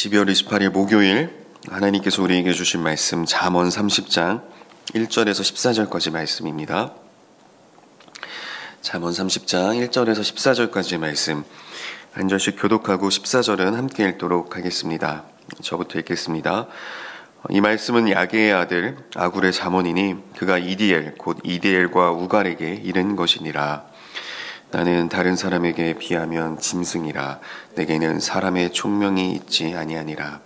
12월 28일 목요일 하나님께서 우리에게 주신 말씀 잠언 30장 1절에서 14절까지 말씀입니다. 잠언 30장 1절에서 14절까지 말씀 한 절씩 교독하고 14절은 함께 읽도록 하겠습니다. 저부터 읽겠습니다. 이 말씀은 야게의 아들 아굴의 잠언이니 그가 이디엘 곧 이디엘과 우갈에게 이른 것이니라. 나는 다른 사람에게 비하면 짐승이라. 내게는 사람의 총명이 있지 아니하니라.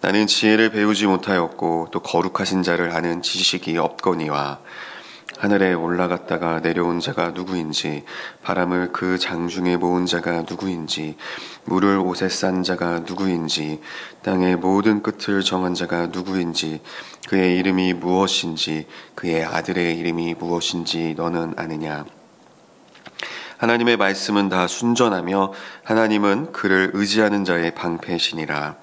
나는 지혜를 배우지 못하였고 또 거룩하신 자를 아는 지식이 없거니와 하늘에 올라갔다가 내려온 자가 누구인지, 바람을 그 장중에 모은 자가 누구인지, 물을 옷에 싼 자가 누구인지, 땅의 모든 끝을 정한 자가 누구인지, 그의 이름이 무엇인지, 그의 아들의 이름이 무엇인지 너는 아느냐? 하나님의 말씀은 다 순전하며 하나님은 그를 의지하는 자의 방패시니라.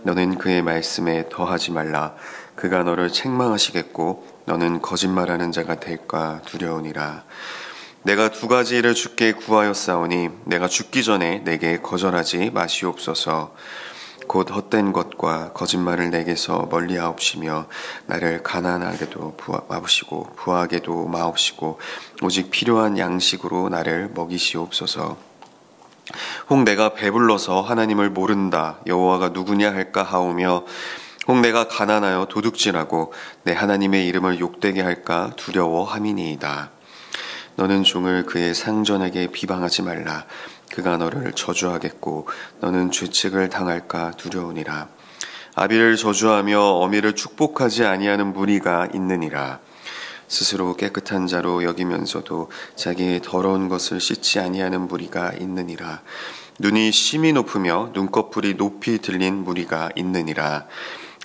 너는 그의 말씀에 더하지 말라. 그가 너를 책망하시겠고 너는 거짓말하는 자가 될까 두려우니라. 내가 두 가지 일을 주께 구하였사오니 내가 죽기 전에 내게 거절하지 마시옵소서. 곧 헛된 것과 거짓말을 내게서 멀리하옵시며 나를 가난하게도 마옵시고 부하게도 마옵시고 오직 필요한 양식으로 나를 먹이시옵소서. 혹 내가 배불러서 하나님을 모른다 여호와가 누구냐 할까 하오며 혹 내가 가난하여 도둑질하고 내 하나님의 이름을 욕되게 할까 두려워함이니이다. 너는 종을 그의 상전에게 비방하지 말라. 그가 너를 저주하겠고 너는 죄책을 당할까 두려우니라. 아비를 저주하며 어미를 축복하지 아니하는 무리가 있느니라. 스스로 깨끗한 자로 여기면서도 자기의 더러운 것을 씻지 아니하는 무리가 있느니라. 눈이 심히 높으며 눈꺼풀이 높이 들린 무리가 있느니라.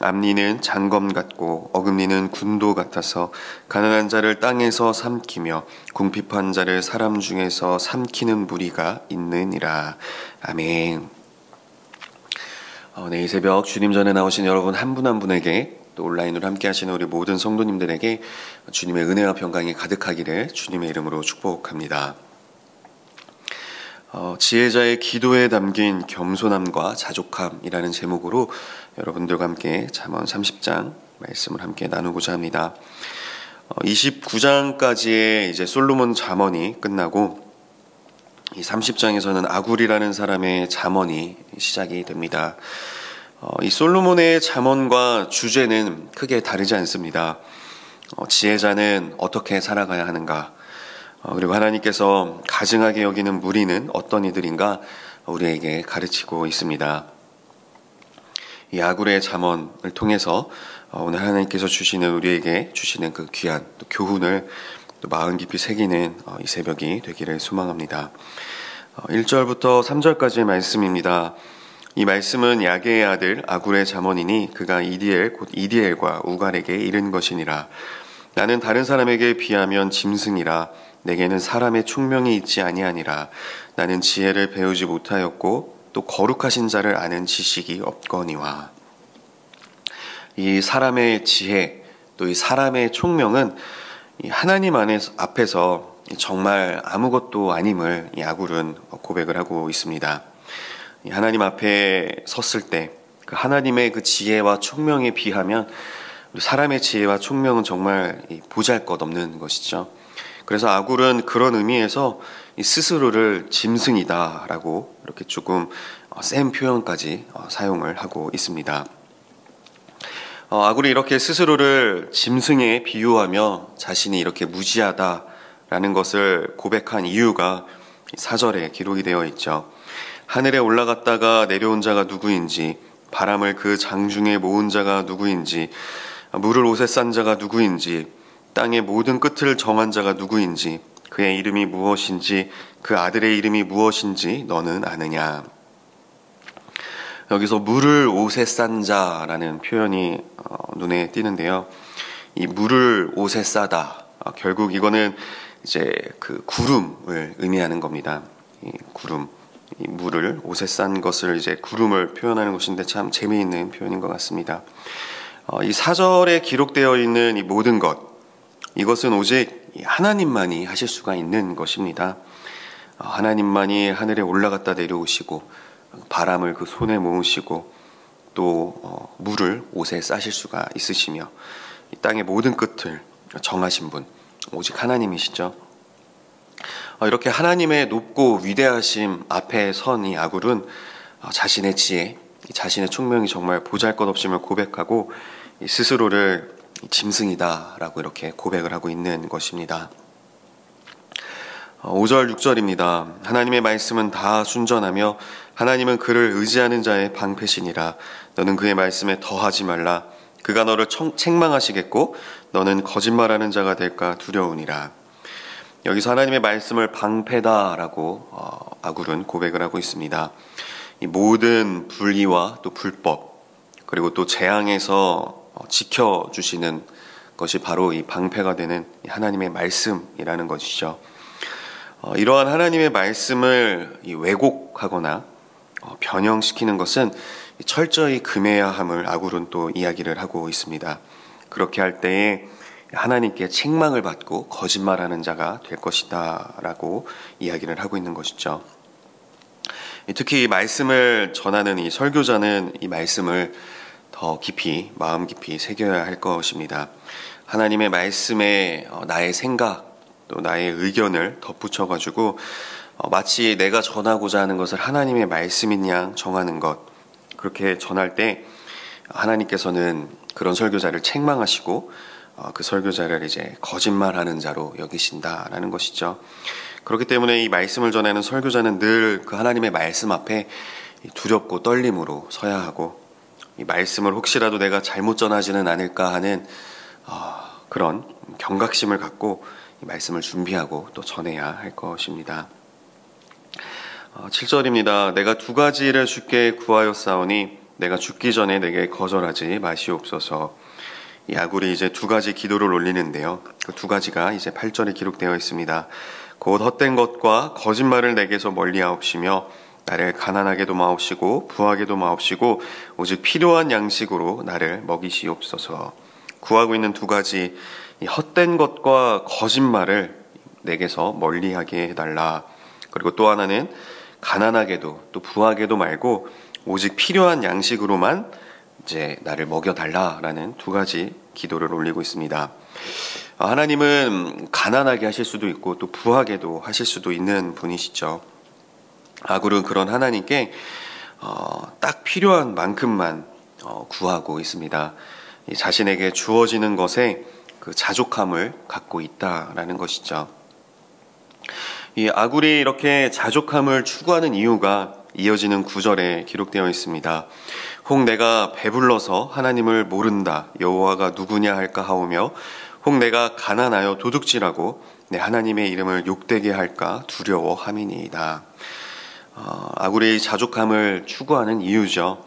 앞니는 장검 같고 어금니는 군도 같아서 가난한 자를 땅에서 삼키며 궁핍한 자를 사람 중에서 삼키는 무리가 있느니라. 아멘. 이 새벽 주님 전에 나오신 여러분 한 분 한 분에게 또 온라인으로 함께 하시는 우리 모든 성도님들에게 주님의 은혜와 평강이 가득하기를 주님의 이름으로 축복합니다. 지혜자의 기도에 담긴 겸손함과 자족함이라는 제목으로 여러분들과 함께 잠언 30장 말씀을 함께 나누고자 합니다. 29장까지의 이제 솔로몬 잠언이 끝나고 이 30장에서는 아굴이라는 사람의 잠언이 시작이 됩니다. 이 솔로몬의 잠언과 주제는 크게 다르지 않습니다. 지혜자는 어떻게 살아가야 하는가? 그리고 하나님께서 가증하게 여기는 무리는 어떤 이들인가 우리에게 가르치고 있습니다. 이 아굴의 잠언을 통해서 오늘 하나님께서 우리에게 주시는 그 귀한 또 교훈을 또 마음 깊이 새기는 이 새벽이 되기를 소망합니다. 1절부터 3절까지의 말씀입니다. 이 말씀은 야게의 아들 아굴의 잠언이니 그가 이디엘 곧 이디엘과 우갈에게 이른 것이니라. 나는 다른 사람에게 비하면 짐승이라. 내게는 사람의 총명이 있지 아니하니라. 나는 지혜를 배우지 못하였고 또 거룩하신 자를 아는 지식이 없거니와. 이 사람의 지혜 또 이 사람의 총명은 이 하나님 앞에서 정말 아무것도 아님을 이 아굴은 고백을 하고 있습니다. 이 하나님 앞에 섰을 때 그 하나님의 그 지혜와 총명에 비하면 우리 사람의 지혜와 총명은 정말 보잘것없는 것이죠. 그래서 아굴은 그런 의미에서 스스로를 짐승이다라고 이렇게 조금 센 표현까지 사용을 하고 있습니다. 아굴이 이렇게 스스로를 짐승에 비유하며 자신이 이렇게 무지하다라는 것을 고백한 이유가 4절에 기록이 되어 있죠. 하늘에 올라갔다가 내려온 자가 누구인지, 바람을 그 장중에 모은 자가 누구인지, 물을 옷에 싼 자가 누구인지, 땅의 모든 끝을 정한 자가 누구인지, 그의 이름이 무엇인지, 그 아들의 이름이 무엇인지 너는 아느냐. 여기서 물을 옷에 싼 자라는 표현이 눈에 띄는데요. 이 물을 옷에 싸다. 결국 이거는 이제 그 구름을 의미하는 겁니다. 이 구름. 이 물을 옷에 싼 것을 이제 구름을 표현하는 것인데 참 재미있는 표현인 것 같습니다. 이 4절에 기록되어 있는 이 모든 것, 이것은 오직 하나님만이 하실 수가 있는 것입니다. 하나님만이 하늘에 올라갔다 내려오시고 바람을 그 손에 모으시고 또 물을 옷에 싸실 수가 있으시며 이 땅의 모든 끝을 정하신 분 오직 하나님이시죠. 이렇게 하나님의 높고 위대하심 앞에 선 이 아굴은 자신의 지혜, 자신의 총명이 정말 보잘것없음을 고백하고 스스로를 짐승이다라고 이렇게 고백을 하고 있는 것입니다. 5절 6절입니다. 하나님의 말씀은 다 순전하며 하나님은 그를 의지하는 자의 방패시니라. 너는 그의 말씀에 더하지 말라. 그가 너를 책망하시겠고 너는 거짓말하는 자가 될까 두려우니라. 여기서 하나님의 말씀을 방패다라고 아굴은 고백을 하고 있습니다. 이 모든 불의와 또 불법 그리고 또 재앙에서 지켜주시는 것이 바로 이 방패가 되는 하나님의 말씀이라는 것이죠. 이러한 하나님의 말씀을 왜곡하거나 변형시키는 것은 철저히 금해야 함을 아굴은 또 이야기를 하고 있습니다. 그렇게 할 때에 하나님께 책망을 받고 거짓말하는 자가 될 것이다 라고 이야기를 하고 있는 것이죠. 특히 이 말씀을 전하는 이 설교자는 이 말씀을 더 깊이 마음 깊이 새겨야 할 것입니다. 하나님의 말씀에 나의 생각 또 나의 의견을 덧붙여가지고 마치 내가 전하고자 하는 것을 하나님의 말씀인 양 정하는 것, 그렇게 전할 때 하나님께서는 그런 설교자를 책망하시고 그 설교자를 이제 거짓말하는 자로 여기신다라는 것이죠. 그렇기 때문에 이 말씀을 전하는 설교자는 늘 그 하나님의 말씀 앞에 두렵고 떨림으로 서야 하고, 이 말씀을 혹시라도 내가 잘못 전하지는 않을까 하는 그런 경각심을 갖고 이 말씀을 준비하고 또 전해야 할 것입니다. 7절입니다. 내가 두 가지를 주께 구하였사오니 내가 죽기 전에 내게 거절하지 마시옵소서. 이 아굴이 이제 두 가지 기도를 올리는데요. 그 두 가지가 이제 8절에 기록되어 있습니다. 곧 헛된 것과 거짓말을 내게서 멀리하옵시며 나를 가난하게도 마옵시고 부하게도 마옵시고 오직 필요한 양식으로 나를 먹이시옵소서. 구하고 있는 두 가지, 이 헛된 것과 거짓말을 내게서 멀리하게 해달라. 그리고 또 하나는 가난하게도 또 부하게도 말고 오직 필요한 양식으로만 이제 나를 먹여달라라는 두 가지 기도를 올리고 있습니다. 하나님은 가난하게 하실 수도 있고 또 부하게도 하실 수도 있는 분이시죠. 아굴은 그런 하나님께 딱 필요한 만큼만 구하고 있습니다. 자신에게 주어지는 것에 그 자족함을 갖고 있다라는 것이죠. 이 아굴이 이렇게 자족함을 추구하는 이유가 이어지는 9절에 기록되어 있습니다. 혹 내가 배불러서 하나님을 모른다 여호와가 누구냐 할까 하오며 혹 내가 가난하여 도둑질하고 내 하나님의 이름을 욕되게 할까 두려워함이니이다. 아굴의 자족함을 추구하는 이유죠.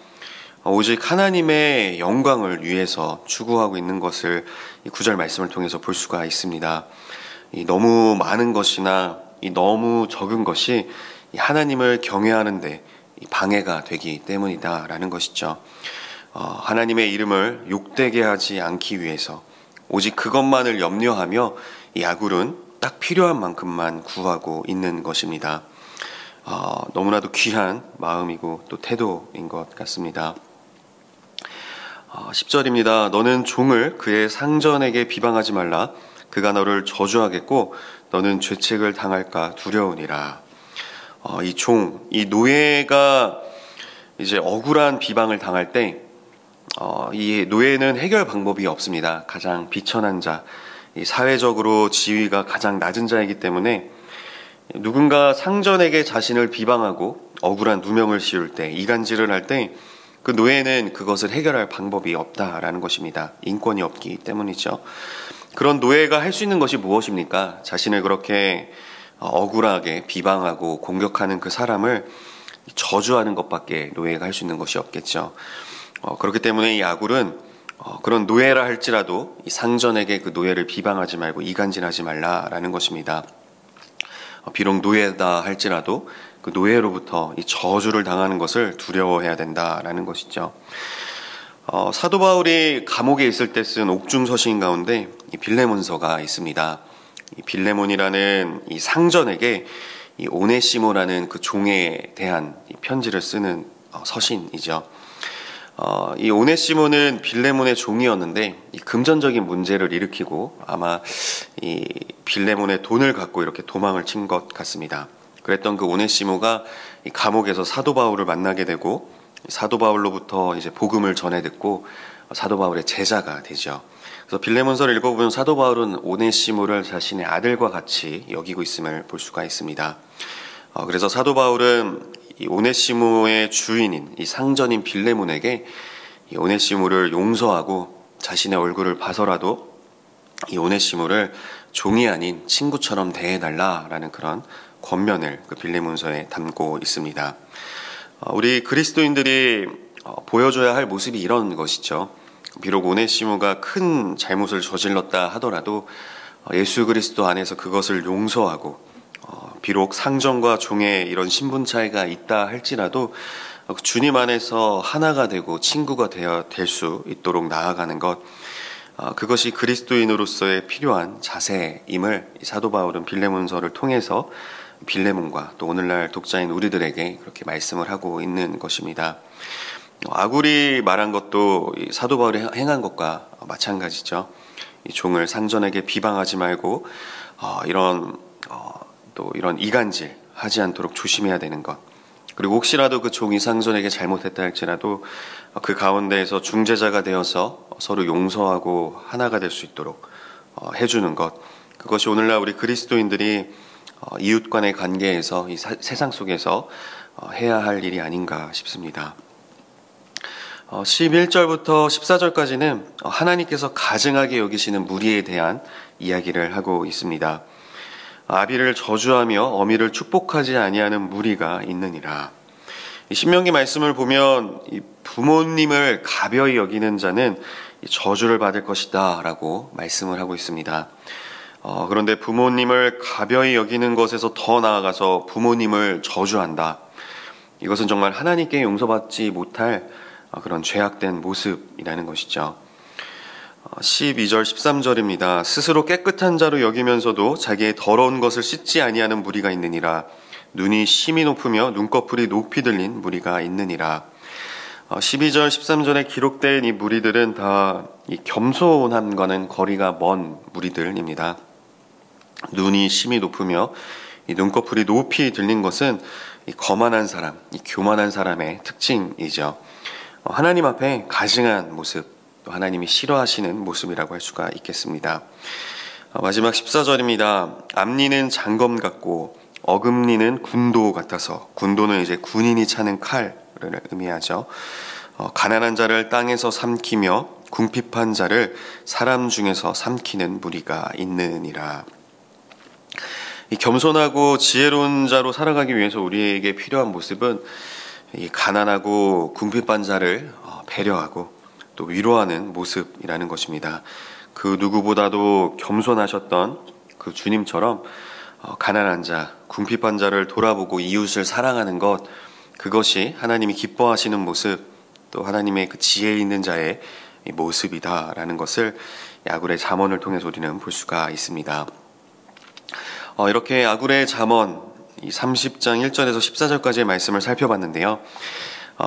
오직 하나님의 영광을 위해서 추구하고 있는 것을 이 9절 말씀을 통해서 볼 수가 있습니다. 이 너무 많은 것이나 이 너무 적은 것이 하나님을 경외하는데 방해가 되기 때문이다라는 것이죠. 하나님의 이름을 욕되게 하지 않기 위해서 오직 그것만을 염려하며 이 아굴은 딱 필요한 만큼만 구하고 있는 것입니다. 너무나도 귀한 마음이고 또 태도인 것 같습니다. 10절입니다. 너는 종을 그의 상전에게 비방하지 말라. 그가 너를 저주하겠고 너는 죄책을 당할까 두려우니라. 이 노예가 이제 억울한 비방을 당할 때, 이 노예는 해결 방법이 없습니다. 가장 비천한 자, 이 사회적으로 지위가 가장 낮은 자이기 때문에 누군가 상전에게 자신을 비방하고 억울한 누명을 씌울 때, 이간질을 할 때, 그 노예는 그것을 해결할 방법이 없다라는 것입니다. 인권이 없기 때문이죠. 그런 노예가 할 수 있는 것이 무엇입니까? 자신을 그렇게 억울하게 비방하고 공격하는 그 사람을 저주하는 것밖에 노예가 할 수 있는 것이 없겠죠. 그렇기 때문에 이 아굴은 그런 노예라 할지라도 이 상전에게 그 노예를 비방하지 말고 이간질하지 말라라는 것입니다. 비록 노예다 할지라도 그 노예로부터 이 저주를 당하는 것을 두려워해야 된다라는 것이죠. 사도 바울이 감옥에 있을 때 쓴 옥중서신 가운데 이 빌레몬서가 있습니다. 이 빌레몬이라는 이 상전에게 이 오네시모라는 그 종에 대한 이 편지를 쓰는 서신이죠. 이 오네시모는 빌레몬의 종이었는데 이 금전적인 문제를 일으키고 아마 이 빌레몬의 돈을 갖고 이렇게 도망을 친 것 같습니다. 그랬던 그 오네시모가 이 감옥에서 사도 바울을 만나게 되고 사도 바울로부터 이제 복음을 전해 듣고 사도 바울의 제자가 되죠. 그래서 빌레몬서를 읽어보면 사도 바울은 오네시모를 자신의 아들과 같이 여기고 있음을 볼 수가 있습니다. 그래서 사도 바울은 이 오네시모의 주인인 이 상전인 빌레몬에게 이 오네시모를 용서하고 자신의 얼굴을 봐서라도 이 오네시모를 종이 아닌 친구처럼 대해달라라는 그런 권면을 그 빌레몬서에 담고 있습니다. 우리 그리스도인들이 보여줘야 할 모습이 이런 것이죠. 비록 오네시모가 큰 잘못을 저질렀다 하더라도 예수 그리스도 안에서 그것을 용서하고 비록 상전과 종의 이런 신분 차이가 있다 할지라도 주님 안에서 하나가 되고 친구가 되어 될 수 있도록 나아가는 것, 그것이 그리스도인으로서의 필요한 자세임을 사도 바울은 빌레몬서를 통해서 빌레몬과 또 오늘날 독자인 우리들에게 그렇게 말씀을 하고 있는 것입니다. 아굴이 말한 것도 사도 바울이 행한 것과 마찬가지죠. 이 종을 상전에게 비방하지 말고 또 이런 이간질 하지 않도록 조심해야 되는 것. 그리고 혹시라도 그 종이 상전에게 잘못했다 할지라도 그 가운데에서 중재자가 되어서 서로 용서하고 하나가 될 수 있도록 해주는 것. 그것이 오늘날 우리 그리스도인들이 이웃 간의 관계에서 이 세상 속에서 해야 할 일이 아닌가 싶습니다. 11절부터 14절까지는 하나님께서 가증하게 여기시는 무리에 대한 이야기를 하고 있습니다. 아비를 저주하며 어미를 축복하지 아니하는 무리가 있느니라. 신명기 말씀을 보면 이 부모님을 가벼이 여기는 자는 저주를 받을 것이다 라고 말씀을 하고 있습니다. 그런데 부모님을 가벼이 여기는 것에서 더 나아가서 부모님을 저주한다. 이것은 정말 하나님께 용서받지 못할 그런 죄악된 모습이라는 것이죠. 12절 13절입니다. 스스로 깨끗한 자로 여기면서도 자기의 더러운 것을 씻지 아니하는 무리가 있느니라. 눈이 심히 높으며 눈꺼풀이 높이 들린 무리가 있느니라. 12절 13절에 기록된 이 무리들은 다 이 겸손함과는 거리가 먼 무리들입니다. 눈이 심히 높으며 이 눈꺼풀이 높이 들린 것은 이 거만한 사람, 이 교만한 사람의 특징이죠. 하나님 앞에 가증한 모습, 또 하나님이 싫어하시는 모습이라고 할 수가 있겠습니다. 마지막 14절입니다. 앞니는 장검 같고 어금니는 군도 같아서, 군도는 이제 군인이 차는 칼을 의미하죠. 가난한 자를 땅에서 삼키며 궁핍한 자를 사람 중에서 삼키는 무리가 있느니라. 이 겸손하고 지혜로운 자로 살아가기 위해서 우리에게 필요한 모습은 이 가난하고 궁핍한 자를 배려하고 또 위로하는 모습이라는 것입니다. 그 누구보다도 겸손하셨던 그 주님처럼 가난한 자, 궁핍한 자를 돌아보고 이웃을 사랑하는 것, 그것이 하나님이 기뻐하시는 모습, 또 하나님의 그 지혜 있는 자의 모습이다라는 것을 아굴의 잠언을 통해서 우리는 볼 수가 있습니다. 이렇게 아굴의 잠언 이 30장 1절에서 14절까지의 말씀을 살펴봤는데요.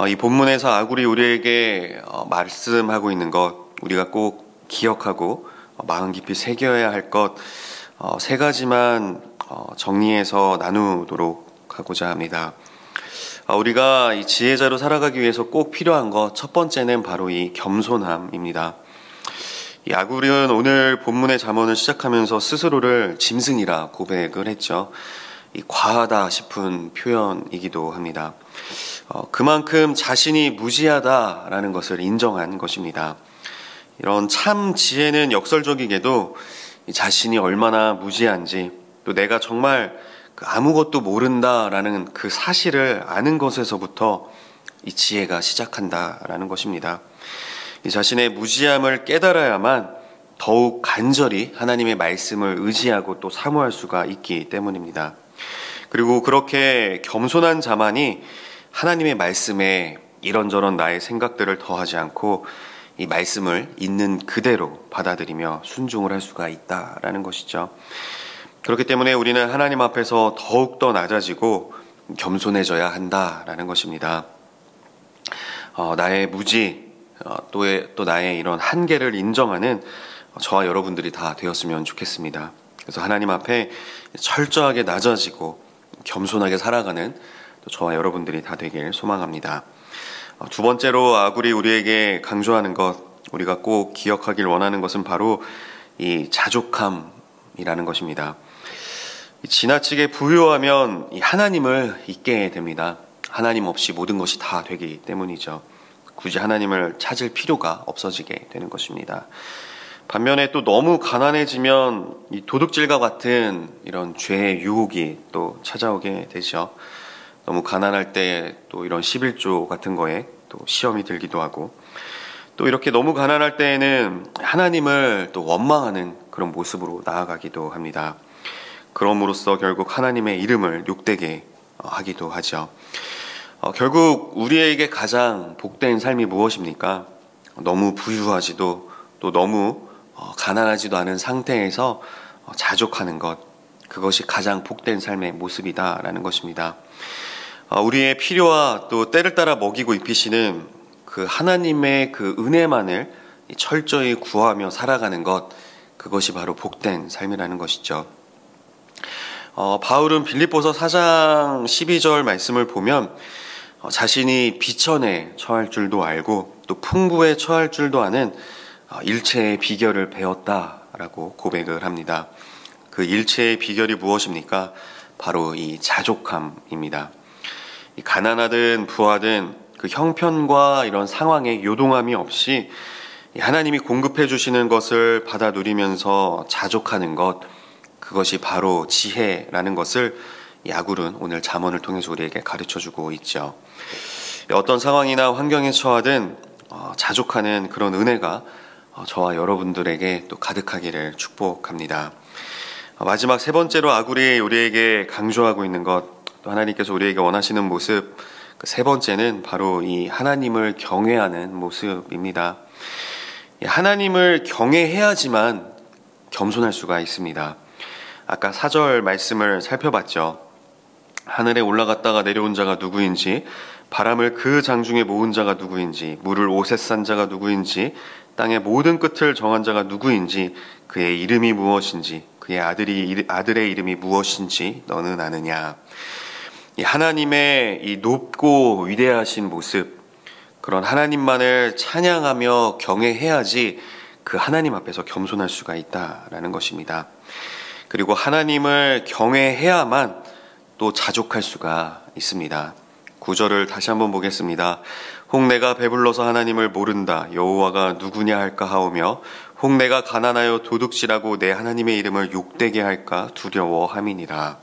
이 본문에서 아굴이 우리에게 말씀하고 있는 것, 우리가 꼭 기억하고 마음 깊이 새겨야 할 것 세 가지만 정리해서 나누도록 하고자 합니다. 우리가 이 지혜자로 살아가기 위해서 꼭 필요한 것, 첫 번째는 바로 이 겸손함입니다. 이 아굴은 오늘 본문의 잠언을 시작하면서 스스로를 짐승이라 고백을 했죠. 이 과하다 싶은 표현이기도 합니다. 그만큼 자신이 무지하다라는 것을 인정한 것입니다. 이런 참 지혜는 역설적이게도 자신이 얼마나 무지한지, 또 내가 정말 아무것도 모른다라는 그 사실을 아는 것에서부터 이 지혜가 시작한다라는 것입니다. 이 자신의 무지함을 깨달아야만 더욱 간절히 하나님의 말씀을 의지하고 또 사모할 수가 있기 때문입니다. 그리고 그렇게 겸손한 자만이 하나님의 말씀에 이런저런 나의 생각들을 더하지 않고 이 말씀을 있는 그대로 받아들이며 순종을 할 수가 있다라는 것이죠. 그렇기 때문에 우리는 하나님 앞에서 더욱더 낮아지고 겸손해져야 한다라는 것입니다. 나의 무지, 또 나의 이런 한계를 인정하는 저와 여러분들이 다 되었으면 좋겠습니다. 그래서 하나님 앞에 철저하게 낮아지고 겸손하게 살아가는 또 저와 여러분들이 다 되길 소망합니다. 두 번째로 아굴이 우리에게 강조하는 것, 우리가 꼭 기억하길 원하는 것은 바로 이 자족함이라는 것입니다. 지나치게 부유하면 이 하나님을 잊게 됩니다. 하나님 없이 모든 것이 다 되기 때문이죠. 굳이 하나님을 찾을 필요가 없어지게 되는 것입니다. 반면에 또 너무 가난해지면 이 도둑질과 같은 이런 죄의 유혹이 또 찾아오게 되죠. 너무 가난할 때 또 이런 11조 같은 거에 또 시험이 들기도 하고, 또 이렇게 너무 가난할 때에는 하나님을 또 원망하는 그런 모습으로 나아가기도 합니다. 그럼으로써 결국 하나님의 이름을 욕되게 하기도 하죠. 결국 우리에게 가장 복된 삶이 무엇입니까? 너무 부유하지도 또 너무 가난하지도 않은 상태에서 자족하는 것, 그것이 가장 복된 삶의 모습이다라는 것입니다. 우리의 필요와 또 때를 따라 먹이고 입히시는 그 하나님의 그 은혜만을 철저히 구하며 살아가는 것, 그것이 바로 복된 삶이라는 것이죠. 바울은 빌립보서 4장 12절 말씀을 보면 자신이 비천에 처할 줄도 알고 또 풍부에 처할 줄도 아는 일체의 비결을 배웠다라고 고백을 합니다. 그 일체의 비결이 무엇입니까? 바로 이 자족함입니다. 이 가난하든 부하든 그 형편과 이런 상황에 요동함이 없이 하나님이 공급해 주시는 것을 받아 누리면서 자족하는 것, 그것이 바로 지혜라는 것을 아굴은 오늘 잠언을 통해서 우리에게 가르쳐주고 있죠. 어떤 상황이나 환경에 처하든 자족하는 그런 은혜가 저와 여러분들에게 또 가득하기를 축복합니다. 마지막 세 번째로 아굴이 우리에게 강조하고 있는 것, 또 하나님께서 우리에게 원하시는 모습, 그 세 번째는 바로 이 하나님을 경외하는 모습입니다. 하나님을 경외해야지만 겸손할 수가 있습니다. 아까 4절 말씀을 살펴봤죠. 하늘에 올라갔다가 내려온 자가 누구인지, 바람을 그 장중에 모은 자가 누구인지, 물을 옷에 싼 자가 누구인지, 땅의 모든 끝을 정한 자가 누구인지, 그의 이름이 무엇인지, 그의 아들의 이름이 무엇인지 너는 아느냐. 이 하나님의 이 높고 위대하신 모습, 그런 하나님만을 찬양하며 경외해야지 그 하나님 앞에서 겸손할 수가 있다라는 것입니다. 그리고 하나님을 경외해야만 또 자족할 수가 있습니다. 9절을 다시 한번 보겠습니다. 혹 내가 배불러서 하나님을 모른다. 여호와가 누구냐 할까 하오며 혹 내가 가난하여 도둑질하고 내 하나님의 이름을 욕되게 할까 두려워함이니라.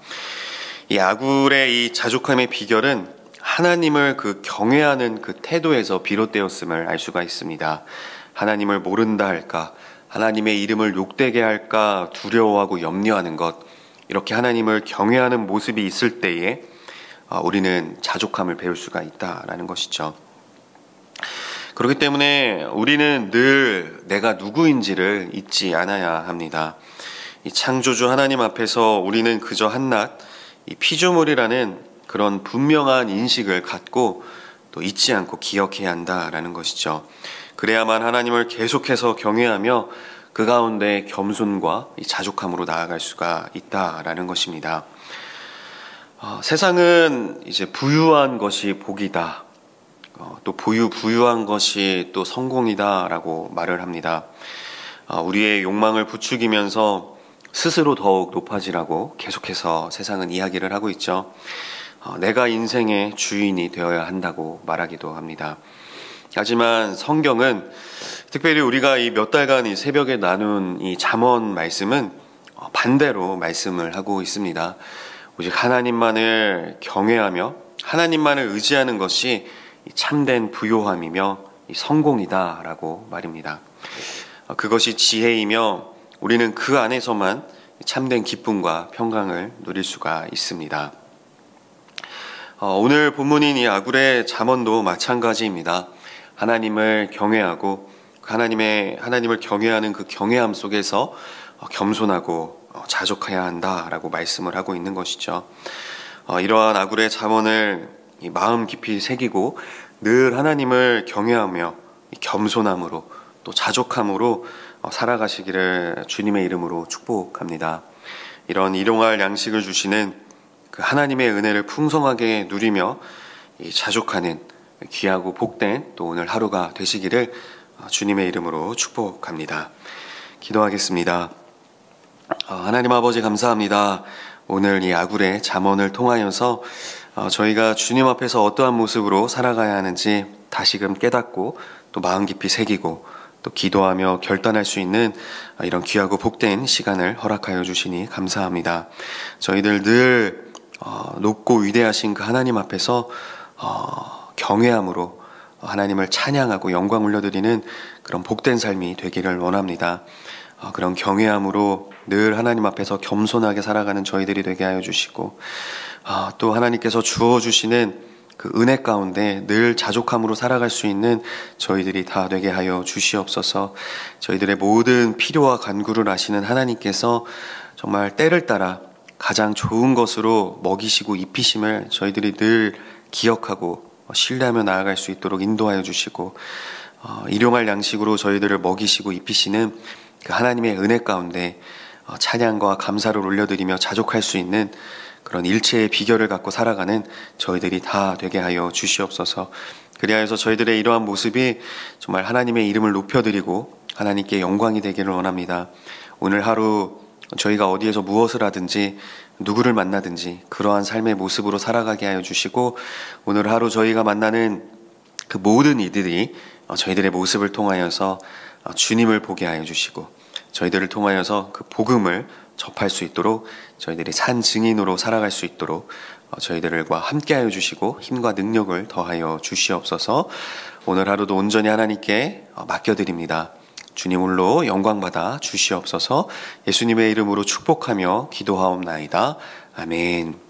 이 아굴의 이 자족함의 비결은 하나님을 그 경외하는 그 태도에서 비롯되었음을 알 수가 있습니다. 하나님을 모른다 할까, 하나님의 이름을 욕되게 할까 두려워하고 염려하는 것, 이렇게 하나님을 경외하는 모습이 있을 때에 우리는 자족함을 배울 수가 있다라는 것이죠. 그렇기 때문에 우리는 늘 내가 누구인지를 잊지 않아야 합니다. 이 창조주 하나님 앞에서 우리는 그저 한낱 이 피조물이라는 그런 분명한 인식을 갖고 또 잊지 않고 기억해야 한다라는 것이죠. 그래야만 하나님을 계속해서 경외하며 그 가운데 겸손과 이 자족함으로 나아갈 수가 있다라는 것입니다. 세상은 이제 부유한 것이 복이다. 또 부유한 것이 또 성공이다라고 말을 합니다. 우리의 욕망을 부추기면서 스스로 더욱 높아지라고 계속해서 세상은 이야기를 하고 있죠. 내가 인생의 주인이 되어야 한다고 말하기도 합니다. 하지만 성경은 특별히 우리가 이 몇 달간 이 새벽에 나눈 이 잠언 말씀은 반대로 말씀을 하고 있습니다. 오직 하나님만을 경외하며 하나님만을 의지하는 것이 참된 부요함이며 성공이다라고 말입니다. 그것이 지혜이며 우리는 그 안에서만 참된 기쁨과 평강을 누릴 수가 있습니다. 오늘 본문인 이 아굴의 잠언도 마찬가지입니다. 하나님을 경외하고 하나님을 경외하는 그 경외함 속에서 겸손하고 자족해야 한다라고 말씀을 하고 있는 것이죠. 이러한 아굴의 잠언을 마음 깊이 새기고 늘 하나님을 경외하며 겸손함으로 또 자족함으로 살아가시기를 주님의 이름으로 축복합니다. 이런 일용할 양식을 주시는 그 하나님의 은혜를 풍성하게 누리며 자족하는 귀하고 복된 또 오늘 하루가 되시기를 주님의 이름으로 축복합니다. 기도하겠습니다. 하나님 아버지 감사합니다. 오늘 이 아굴의 잠언을 통하여서 저희가 주님 앞에서 어떠한 모습으로 살아가야 하는지 다시금 깨닫고 또 마음 깊이 새기고 또 기도하며 결단할 수 있는 이런 귀하고 복된 시간을 허락하여 주시니 감사합니다. 저희들 늘 높고 위대하신 그 하나님 앞에서 경외함으로 하나님을 찬양하고 영광 올려드리는 그런 복된 삶이 되기를 원합니다. 그런 경외함으로 늘 하나님 앞에서 겸손하게 살아가는 저희들이 되게 하여 주시고 또 하나님께서 주어주시는 그 은혜 가운데 늘 자족함으로 살아갈 수 있는 저희들이 다 되게 하여 주시옵소서. 저희들의 모든 필요와 간구를 아시는 하나님께서 정말 때를 따라 가장 좋은 것으로 먹이시고 입히심을 저희들이 늘 기억하고 신뢰하며 나아갈 수 있도록 인도하여 주시고 일용할 양식으로 저희들을 먹이시고 입히시는 그 하나님의 은혜 가운데 찬양과 감사를 올려드리며 자족할 수 있는 그런 일체의 비결을 갖고 살아가는 저희들이 다 되게 하여 주시옵소서. 그리하여서 저희들의 이러한 모습이 정말 하나님의 이름을 높여드리고 하나님께 영광이 되기를 원합니다. 오늘 하루 저희가 어디에서 무엇을 하든지 누구를 만나든지 그러한 삶의 모습으로 살아가게 하여 주시고 오늘 하루 저희가 만나는 그 모든 이들이 저희들의 모습을 통하여서 주님을 보게 하여 주시고 저희들을 통하여서 그 복음을 접할 수 있도록 저희들이 산 증인으로 살아갈 수 있도록 저희들과 함께하여 주시고 힘과 능력을 더하여 주시옵소서. 오늘 하루도 온전히 하나님께 맡겨드립니다. 주님 홀로 영광받아 주시옵소서. 예수님의 이름으로 축복하며 기도하옵나이다. 아멘.